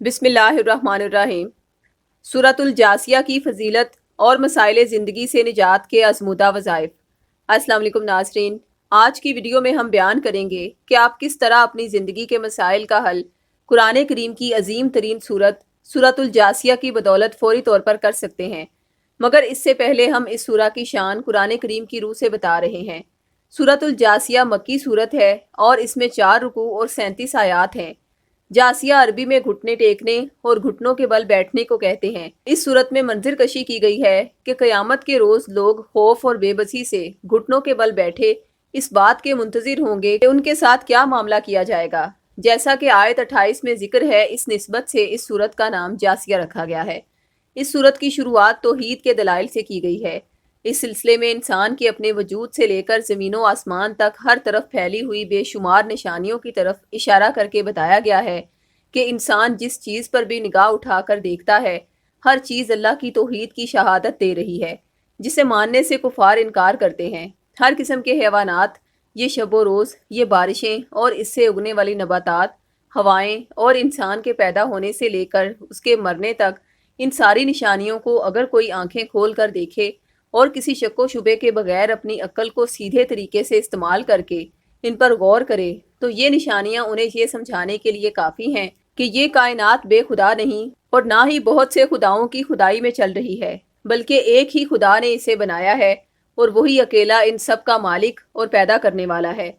بسم اللہ الرحمن الرحیم۔ سورۃ الجاثیہ کی فضیلت اور مسائل زندگی سے نجات کے آزمودہ وظائف۔ السلام علیکم ناظرین، آج کی ویڈیو میں ہم بیان کریں گے کہ آپ کس طرح اپنی زندگی کے مسائل کا حل قرآن کریم کی عظیم ترین سورۃ الجاثیہ کی بدولت فوری طور پر کر سکتے ہیں۔ مگر اس سے پہلے ہم اس سورہ کی شان قرآن کریم کی روح سے بتا رہے ہیں۔ سورۃ الجاثیہ مکی سورت ہے اور اس میں 4 رکوع اور 37 آیات ہیں۔ جاسیہ عربی میں گھٹنے ٹیکنے اور گھٹنوں کے بل بیٹھنے کو کہتے ہیں۔ اس صورت میں منظر کشی کی گئی ہے کہ قیامت کے روز لوگ خوف اور بے بسی سے گھٹنوں کے بل بیٹھے اس بات کے منتظر ہوں گے کہ ان کے ساتھ کیا معاملہ کیا جائے گا۔ جیسا کہ آیت 28 میں ذکر ہے، اس نسبت سے اس صورت کا نام جاسیہ رکھا گیا ہے۔ اس صورت کی شروعات توحید کے دلائل سے کی گئی ہے۔ اس سلسلے میں انسان کے اپنے وجود سے لے کر زمین و آسمان تک ہر طرف پھیلی ہوئی بے شمار نشانیوں کی طرف اشارہ کر کے بتایا گیا ہے کہ انسان جس چیز پر بھی نگاہ اٹھا کر دیکھتا ہے، ہر چیز اللہ کی توحید کی شہادت دے رہی ہے، جسے ماننے سے کفار انکار کرتے ہیں۔ ہر قسم کے حیوانات، یہ شب و روز، یہ بارشیں اور اس سے اگنے والی نباتات، ہوائیں اور انسان کے پیدا ہونے سے لے کر اس کے مرنے تک، ان ساری نشانیوں کو اگر کوئی آنکھیں کھول کر دیکھے اور کسی شک و شبے کے بغیر اپنی عقل کو سیدھے طریقے سے استعمال کر کے ان پر غور کرے تو یہ نشانیاں انہیں یہ سمجھانے کے لیے کافی ہیں کہ یہ کائنات بے خدا نہیں اور نہ ہی بہت سے خداؤں کی خدائی میں چل رہی ہے، بلکہ ایک ہی خدا نے اسے بنایا ہے اور وہی اکیلا ان سب کا مالک اور پیدا کرنے والا ہے۔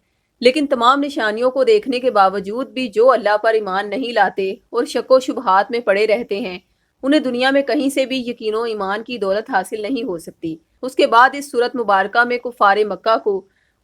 لیکن تمام نشانیوں کو دیکھنے کے باوجود بھی جو اللہ پر ایمان نہیں لاتے اور شک و شبہات میں پڑے رہتے ہیں، انہیں دنیا میں کہیں سے بھی یقین و ایمان کی دولت حاصل نہیں ہو سکتی۔ اس کے بعد اس سورت مبارکہ میں کفار مکہ کو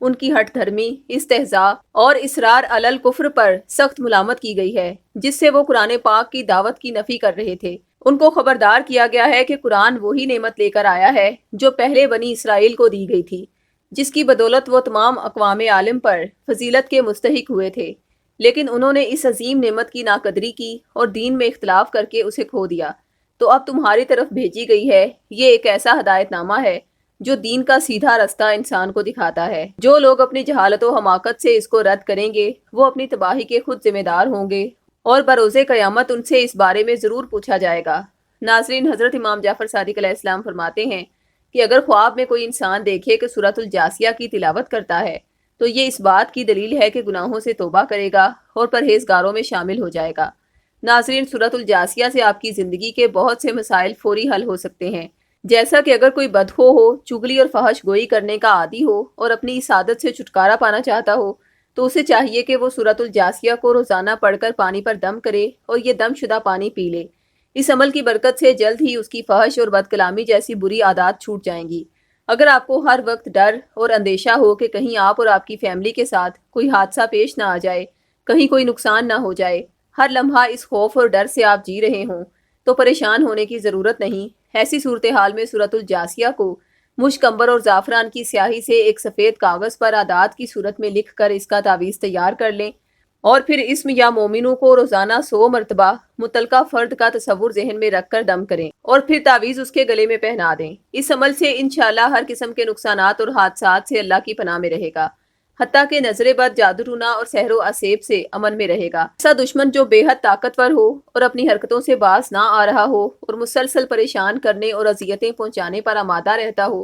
ان کی ہٹ دھرمی، استہزاء اور اصرار علی الکفر پر سخت ملامت کی گئی ہے، جس سے وہ قرآن پاک کی دعوت کی نفی کر رہے تھے۔ ان کو خبردار کیا گیا ہے کہ قرآن وہی نعمت لے کر آیا ہے جو پہلے بنی اسرائیل کو دی گئی تھی، جس کی بدولت وہ تمام اقوام عالم پر فضیلت کے مستحق ہوئے تھے، لیکن انہوں نے اس عظیم نعمت کی ناقدری کی اور دین میں اختلاف کر کے اسے کھو دیا۔ تو اب تمہاری طرف بھیجی گئی ہے، یہ ایک ایسا ہدایت نامہ ہے جو دین کا سیدھا رستہ انسان کو دکھاتا ہے۔ جو لوگ اپنی جہالت و حماقت سے اس کو رد کریں گے، وہ اپنی تباہی کے خود ذمہ دار ہوں گے اور بروز قیامت ان سے اس بارے میں ضرور پوچھا جائے گا۔ ناظرین، حضرت امام جعفر صادق علیہ السلام فرماتے ہیں کہ اگر خواب میں کوئی انسان دیکھے کہ سورۃ الجاثیہ کی تلاوت کرتا ہے تو یہ اس بات کی دلیل ہے کہ گناہوں سے توبہ کرے گا اور پرہیزگاروں میں شامل ہو جائے گا۔ ناظرین، سورۃ الجاثیہ سے آپ کی زندگی کے بہت سے مسائل فوری حل ہو سکتے ہیں، جیسا کہ اگر کوئی بدخو ہو، چگلی اور فحش گوئی کرنے کا عادی ہو اور اپنی اس عادت سے چھٹکارا پانا چاہتا ہو تو اسے چاہیے کہ وہ سورۃ الجاثیہ کو روزانہ پڑھ کر پانی پر دم کرے اور یہ دم شدہ پانی پی لے۔ اس عمل کی برکت سے جلد ہی اس کی فحش اور بد کلامی جیسی بری عادات چھوٹ جائیں گی۔ اگر آپ کو ہر وقت ڈر اور اندیشہ ہو کہ کہیں آپ اور آپ کی فیملی کے ساتھ کوئی حادثہ پیش نہ آ جائے، کہیں کوئی نقصان نہ ہو جائے، ہر لمحہ اس خوف اور ڈر سے آپ جی رہے ہوں، تو پریشان ہونے کی ضرورت نہیں۔ ایسی صورتحال میں سورۃ الجاثیہ کو مشک عنبر اور زعفران کی سیاہی سے ایک سفید کاغذ پر اعداد کی صورت میں لکھ کر اس کا تعویذ تیار کر لیں اور پھر اسم یا مومنوں کو روزانہ 100 مرتبہ متعلقہ فرد کا تصور ذہن میں رکھ کر دم کریں اور پھر تعویذ اس کے گلے میں پہنا دیں۔ اس عمل سے انشاءاللہ ہر قسم کے نقصانات اور حادثات سے اللہ کی پناہ میں رہے گا، حتیٰ کہ نظر بد، جادو ٹونا اور سحر و عصیب سے امن میں رہے گا۔ ایسا دشمن جو بے حد طاقتور ہو اور اپنی حرکتوں سے باز نہ آ رہا ہو اور مسلسل پریشان کرنے اور اذیتیں پہنچانے پر آمادہ رہتا ہو،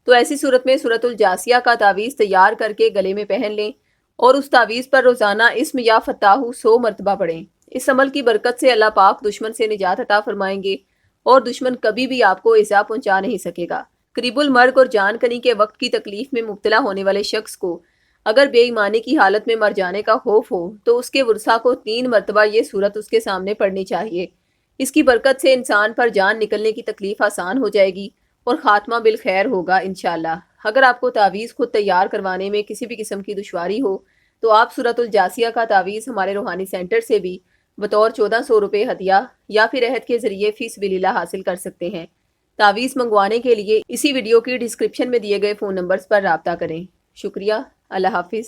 تو ایسی صورت میں سورۃ الجاثیہ کا تعویذ تیار کر کے گلے میں پہن لیں اور اس تعویذ پر روزانہ اسم یا فتاح 100 مرتبہ پڑھیں۔ اس عمل کی برکت سے اللہ پاک دشمن سے نجات عطا فرمائیں گے اور دشمن کبھی بھی آپ کو ایذا پہنچا نہیں سکے گا۔ قریب المرگ اور جان کنی کے وقت کی تکلیف میں مبتلا ہونے والے شخص کو اگر بے ایمانی کی حالت میں مر جانے کا خوف ہو تو اس کے ورثاء کو 3 مرتبہ یہ صورت اس کے سامنے پڑھنی چاہیے۔ اس کی برکت سے انسان پر جان نکلنے کی تکلیف آسان ہو جائے گی اور خاتمہ بالخیر ہوگا انشاءاللہ۔ اگر آپ کو تعویذ خود تیار کروانے میں کسی بھی قسم کی دشواری ہو تو آپ سورۃ الجاثیہ کا تعویذ ہمارے روحانی سینٹر سے بھی بطور 1400 روپے ہدیہ یا پھر عہد کے ذریعے فی سبیل اللہ حاصل کر سکتے ہیں۔ تعویذ منگوانے کے لیے اسی ویڈیو کی ڈسکرپشن میں دیے گئے فون نمبرز پر رابطہ کریں۔ شکریہ۔ اللہ حافظ۔